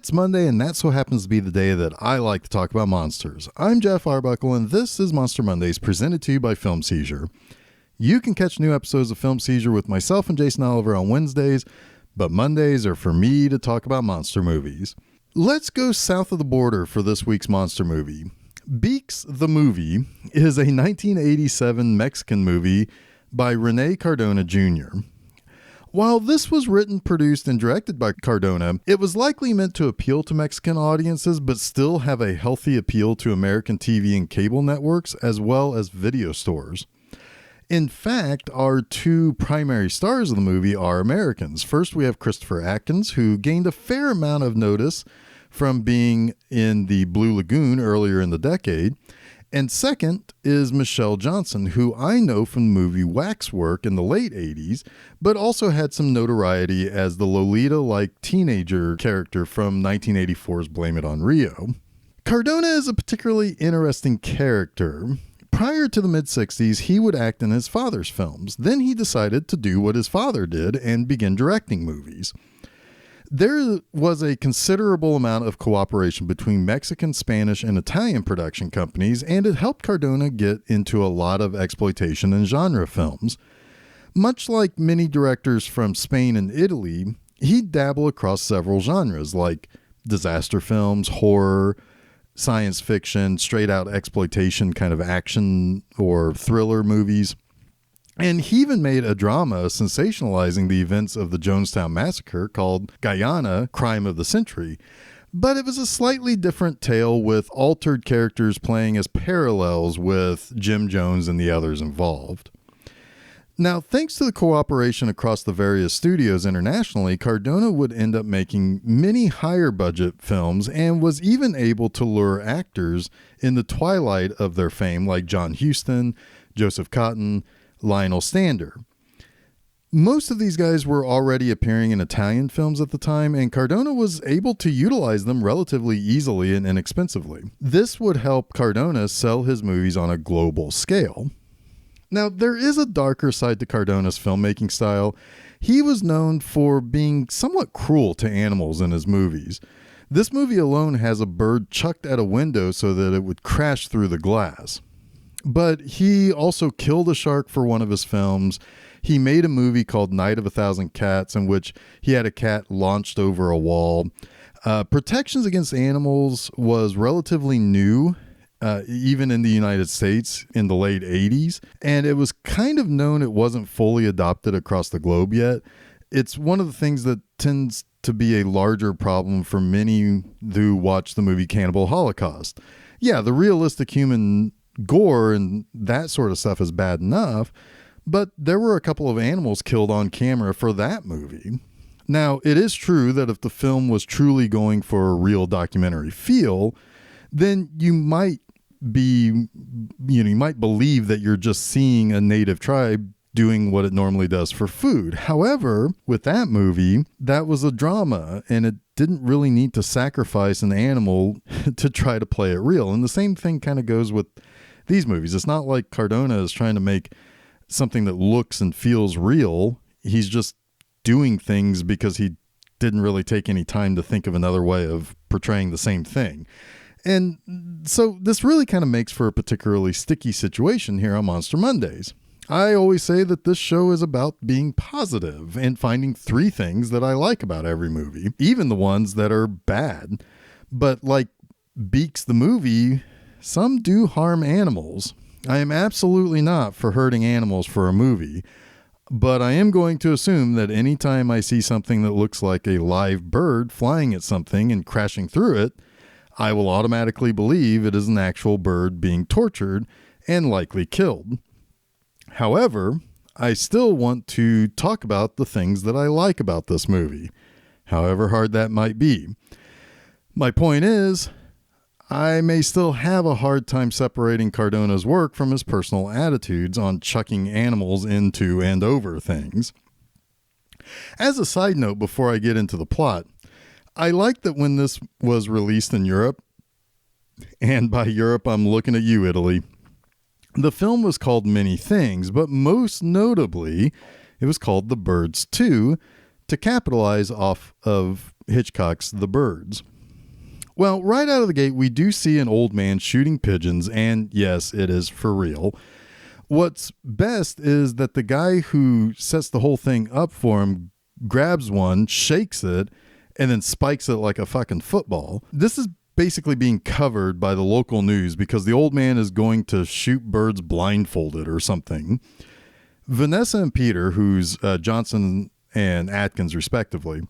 It's Monday, and that so happens to be the day that I like to talk about monsters. I'm Geoff Arbuckle, and this is Monster Mondays, presented to you by Film Seizure. You can catch new episodes of Film Seizure with myself and Jason Oliver on Wednesdays, but Mondays are for me to talk about monster movies. Let's go south of the border for this week's monster movie. Beaks, the movie, is a 1987 Mexican movie by Rene Cardona Jr. While this was written, produced, and directed by Cardona, it was likely meant to appeal to Mexican audiences, but still have a healthy appeal to American TV and cable networks, as well as video stores. In fact, our two primary stars of the movie are Americans. First, we have Christopher Atkins, who gained a fair amount of notice from being in the Blue Lagoon earlier in the decade. And second is Michelle Johnson, who I know from the movie Waxwork in the late 80s, but also had some notoriety as the Lolita-like teenager character from 1984's Blame It on Rio. Cardona is a particularly interesting character. Prior to the mid-60s, he would act in his father's films. Then he decided to do what his father did and begin directing movies. There was a considerable amount of cooperation between Mexican, Spanish, and Italian production companies, and it helped Cardona get into a lot of exploitation and genre films. Much like many directors from Spain and Italy, he'd dabble across several genres like disaster films, horror, science fiction, straight-out exploitation kind of action or thriller movies. And he even made a drama sensationalizing the events of the Jonestown Massacre called Guyana, Crime of the Century. But it was a slightly different tale with altered characters playing as parallels with Jim Jones and the others involved. Now, thanks to the cooperation across the various studios internationally, Cardona would end up making many higher budget films and was even able to lure actors in the twilight of their fame like John Huston, Joseph Cotten, Lionel Stander. Most of these guys were already appearing in Italian films at the time, and Cardona was able to utilize them relatively easily and inexpensively. This would help Cardona sell his movies on a global scale. Now, there is a darker side to Cardona's filmmaking style. He was known for being somewhat cruel to animals in his movies. This movie alone has a bird chucked at a window so that it would crash through the glass. But he also killed a shark for one of his films. He made a movie called Night of a Thousand Cats in which he had a cat launched over a wall. Protections against animals was relatively new, even in the United States in the late 80s. And it was kind of known it wasn't fully adopted across the globe yet. It's one of the things that tends to be a larger problem for many who watch the movie Cannibal Holocaust. Yeah, the realistic human gore and that sort of stuff is bad enough, but there were a couple of animals killed on camera for that movie. Now, it is true that if the film was truly going for a real documentary feel, then you might believe that you're just seeing a native tribe doing what it normally does for food. However, with that movie, that was a drama, and it didn't really need to sacrifice an animal to try to play it real. And the same thing kind of goes with these movies. It's not like Cardona is trying to make something that looks and feels real. He's just doing things because he didn't really take any time to think of another way of portraying the same thing. And so this really kind of makes for a particularly sticky situation here on Monster Mondays. I always say that this show is about being positive and finding three things that I like about every movie, even the ones that are bad. But like Beaks the movie, some do harm animals. I am absolutely not for hurting animals for a movie, but I am going to assume that anytime I see something that looks like a live bird flying at something and crashing through it, I will automatically believe it is an actual bird being tortured and likely killed. However, I still want to talk about the things that I like about this movie, however hard that might be. My point is, I may still have a hard time separating Cardona's work from his personal attitudes on chucking animals into and over things. As a side note, before I get into the plot, I like that when this was released in Europe, and by Europe I'm looking at you, Italy, the film was called many things, but most notably, it was called The Birds 2 to capitalize off of Hitchcock's The Birds. Well, right out of the gate, we do see an old man shooting pigeons, and yes, it is for real. What's best is that the guy who sets the whole thing up for him grabs one, shakes it, and then spikes it like a fucking football. This is basically being covered by the local news because the old man is going to shoot birds blindfolded or something. Vanessa and Peter, who's Johnson and Atkins respectively,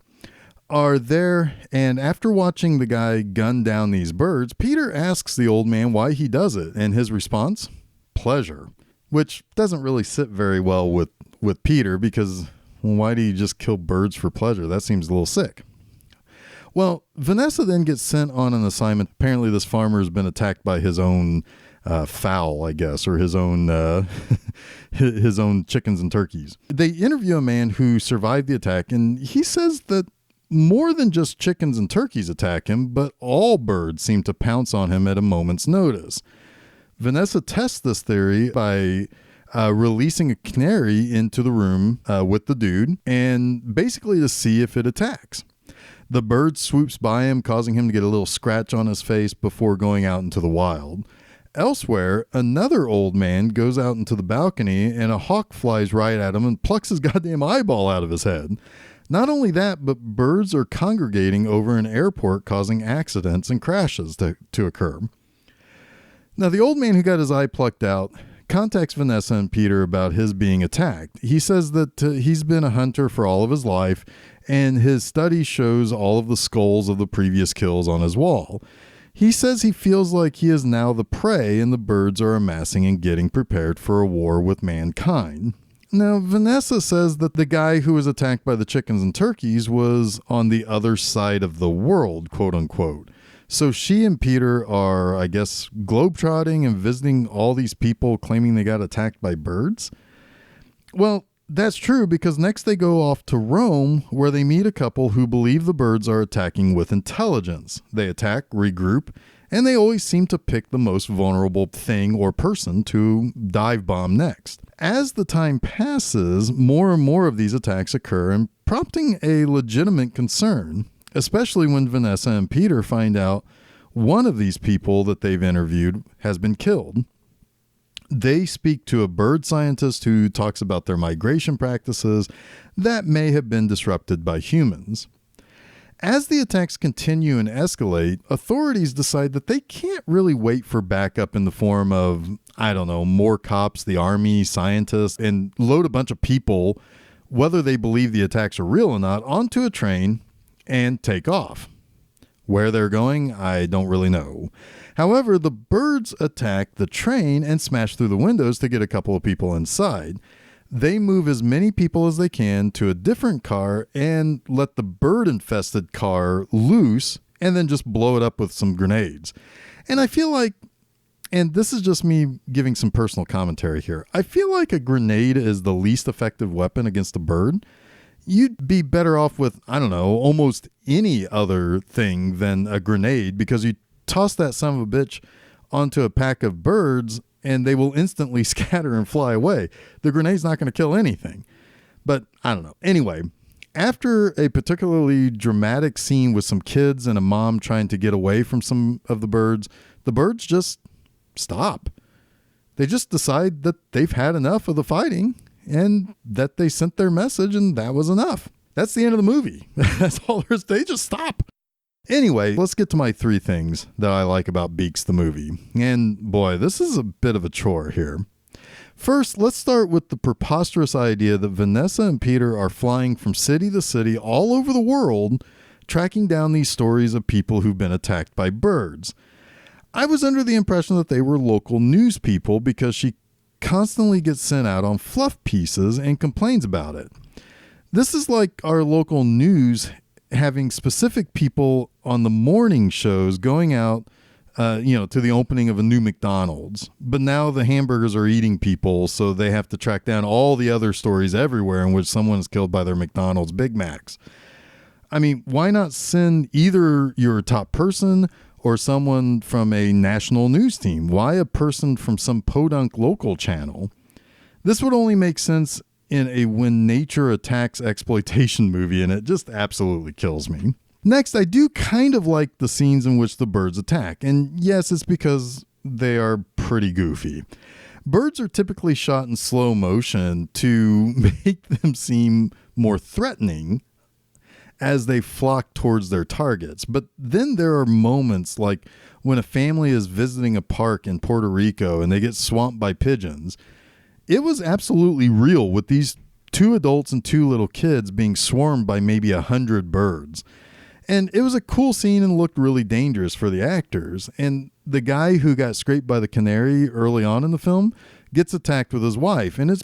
are there, and after watching the guy gun down these birds, Peter asks the old man why he does it, and his response, pleasure, which doesn't really sit very well with Peter because, well, why do you just kill birds for pleasure? That seems a little sick. Well, Vanessa then gets sent on an assignment. Apparently this farmer has been attacked by his own fowl, I guess, or his own his own chickens and turkeys. They interview a man who survived the attack, and he says that more than just chickens and turkeys attack him, but all birds seem to pounce on him at a moment's notice. Vanessa tests this theory by releasing a canary into the room with the dude, and basically to see if it attacks. The bird swoops by him, causing him to get a little scratch on his face before going out into the wild. Elsewhere, another old man goes out into the balcony and a hawk flies right at him and plucks his goddamn eyeball out of his head. Not only that, but birds are congregating over an airport, causing accidents and crashes to occur. Now, the old man who got his eye plucked out contacts Vanessa and Peter about his being attacked. He says that he's been a hunter for all of his life, and his study shows all of the skulls of the previous kills on his wall. He says he feels like he is now the prey, and the birds are amassing and getting prepared for a war with mankind. Now, Vanessa says that the guy who was attacked by the chickens and turkeys was on the other side of the world, quote unquote. So she and Peter are, I guess, globetrotting and visiting all these people claiming they got attacked by birds. Well, that's true because next they go off to Rome, where they meet a couple who believe the birds are attacking with intelligence. They attack, regroup, and they always seem to pick the most vulnerable thing or person to dive bomb next. As the time passes, more and more of these attacks occur, and prompting a legitimate concern, especially when Vanessa and Peter find out one of these people that they've interviewed has been killed. They speak to a bird scientist who talks about their migration practices that may have been disrupted by humans. As the attacks continue and escalate, authorities decide that they can't really wait for backup in the form of, more cops, the army, scientists, and load a bunch of people, whether they believe the attacks are real or not, onto a train and take off. Where they're going, I don't really know. However, the birds attack the train and smash through the windows to get a couple of people inside. They move as many people as they can to a different car and let the bird-infested car loose and then just blow it up with some grenades. And I feel like, and this is just me giving some personal commentary here, I feel like a grenade is the least effective weapon against a bird. You'd be better off with, almost any other thing than a grenade, because you toss that son of a bitch onto a pack of birds and they will instantly scatter and fly away. The grenade's not going to kill anything. But I don't know. Anyway, after a particularly dramatic scene with some kids and a mom trying to get away from some of the birds just stop. They just decide that they've had enough of the fighting and that they sent their message and that was enough. That's the end of the movie. That's all there is. They just stop. Anyway, let's get to my 3 things that I like about Beaks the movie. And boy, this is a bit of a chore here. First, let's start with the preposterous idea that Vanessa and Peter are flying from city to city all over the world, tracking down these stories of people who've been attacked by birds. I was under the impression that they were local news people because she constantly gets sent out on fluff pieces and complains about it. This is like our local news having specific people on the morning shows going out, to the opening of a new McDonald's. But now the hamburgers are eating people, so they have to track down all the other stories everywhere in which someone is killed by their McDonald's Big Macs. I mean, why not send either your top person or someone from a national news team? Why a person from some podunk local channel? This would only make sense in a when nature attacks exploitation movie, and it just absolutely kills me. Next, I do kind of like the scenes in which the birds attack, and yes, it's because they are pretty goofy. Birds are typically shot in slow motion to make them seem more threatening as they flock towards their targets. But then there are moments like when a family is visiting a park in Puerto Rico and they get swamped by pigeons. It was absolutely real, with these 2 adults and 2 little kids being swarmed by maybe 100 birds. And it was a cool scene and looked really dangerous for the actors. And the guy who got scraped by the canary early on in the film gets attacked with his wife. And it's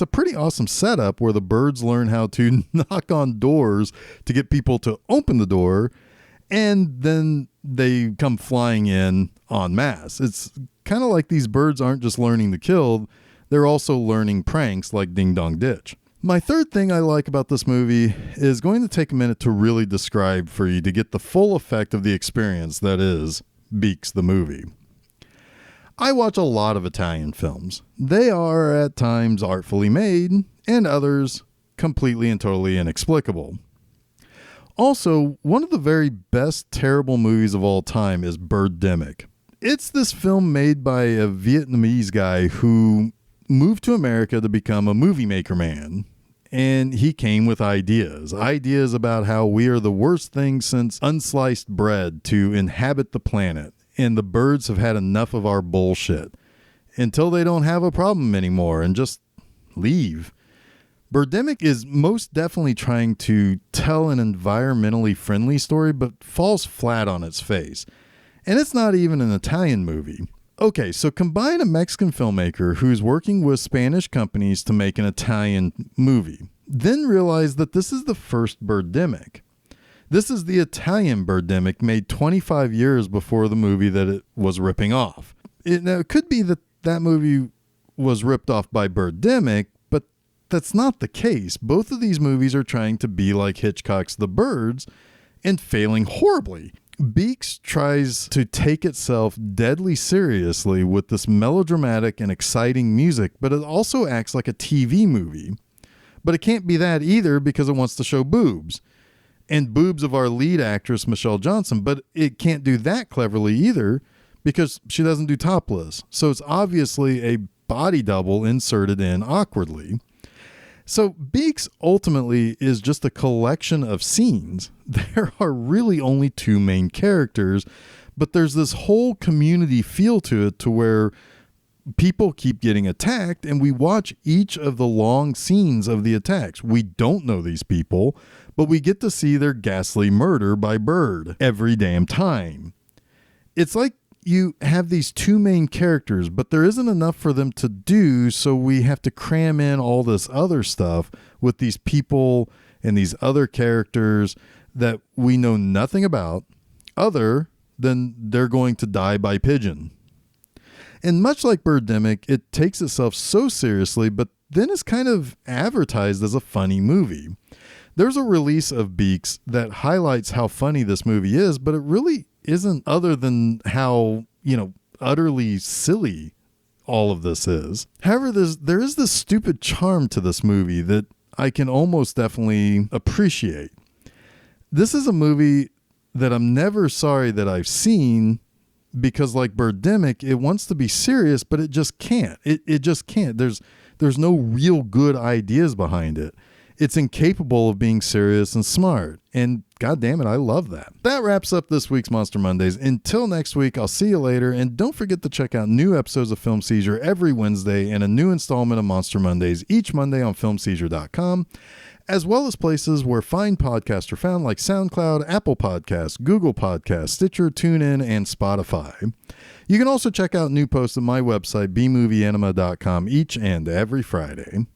a pretty awesome setup where the birds learn how to knock on doors to get people to open the door. And then they come flying in en masse. It's kind of like these birds aren't just learning to kill. They're also learning pranks like Ding Dong Ditch. My third thing I like about this movie is going to take a minute to really describe for you to get the full effect of the experience that is Beaks the movie. I watch a lot of Italian films. They are at times artfully made and others completely and totally inexplicable. Also, one of the very best terrible movies of all time is Birdemic. It's this film made by a Vietnamese guy who moved to America to become a movie maker man. And he came with ideas about how we are the worst thing since unsliced bread to inhabit the planet. And the birds have had enough of our bullshit until they don't have a problem anymore and just leave. Birdemic is most definitely trying to tell an environmentally friendly story, but falls flat on its face. And it's not even an Italian movie. Okay, so combine a Mexican filmmaker who's working with Spanish companies to make an Italian movie. Then realize that this is the first Birdemic. This is the Italian Birdemic made 25 years before the movie that it was ripping off. Now, it could be that that movie was ripped off by Birdemic, but that's not the case. Both of these movies are trying to be like Hitchcock's The Birds and failing horribly. Beaks tries to take itself deadly seriously with this melodramatic and exciting music, but it also acts like a TV movie. But it can't be that either because it wants to show boobs. And boobs of our lead actress, Michelle Johnson, but it can't do that cleverly either because she doesn't do topless. So it's obviously a body double inserted in awkwardly. So Beaks ultimately is just a collection of scenes. There are really only 2 main characters, but there's this whole community feel to it to where people keep getting attacked and we watch each of the long scenes of the attacks. We don't know these people, but we get to see their ghastly murder by bird every damn time. It's like you have these 2 main characters, but there isn't enough for them to do, so we have to cram in all this other stuff with these people and these other characters that we know nothing about other than they're going to die by pigeon. And much like Birdemic, it takes itself so seriously, but then is kind of advertised as a funny movie. There's a release of Beaks that highlights how funny this movie is, but it really isn't, other than how, utterly silly all of this is. However, there is this stupid charm to this movie that I can almost definitely appreciate. This is a movie that I'm never sorry that I've seen because, like Birdemic, it wants to be serious, but it just can't. It just can't. There's no real good ideas behind it. It's incapable of being serious and smart. And God damn it, I love that. That wraps up this week's Monster Mondays. Until next week, I'll see you later. And don't forget to check out new episodes of Film Seizure every Wednesday and a new installment of Monster Mondays each Monday on filmseizure.com, as well as places where fine podcasts are found like SoundCloud, Apple Podcasts, Google Podcasts, Stitcher, TuneIn, and Spotify. You can also check out new posts at my website, bmovieanima.com, each and every Friday.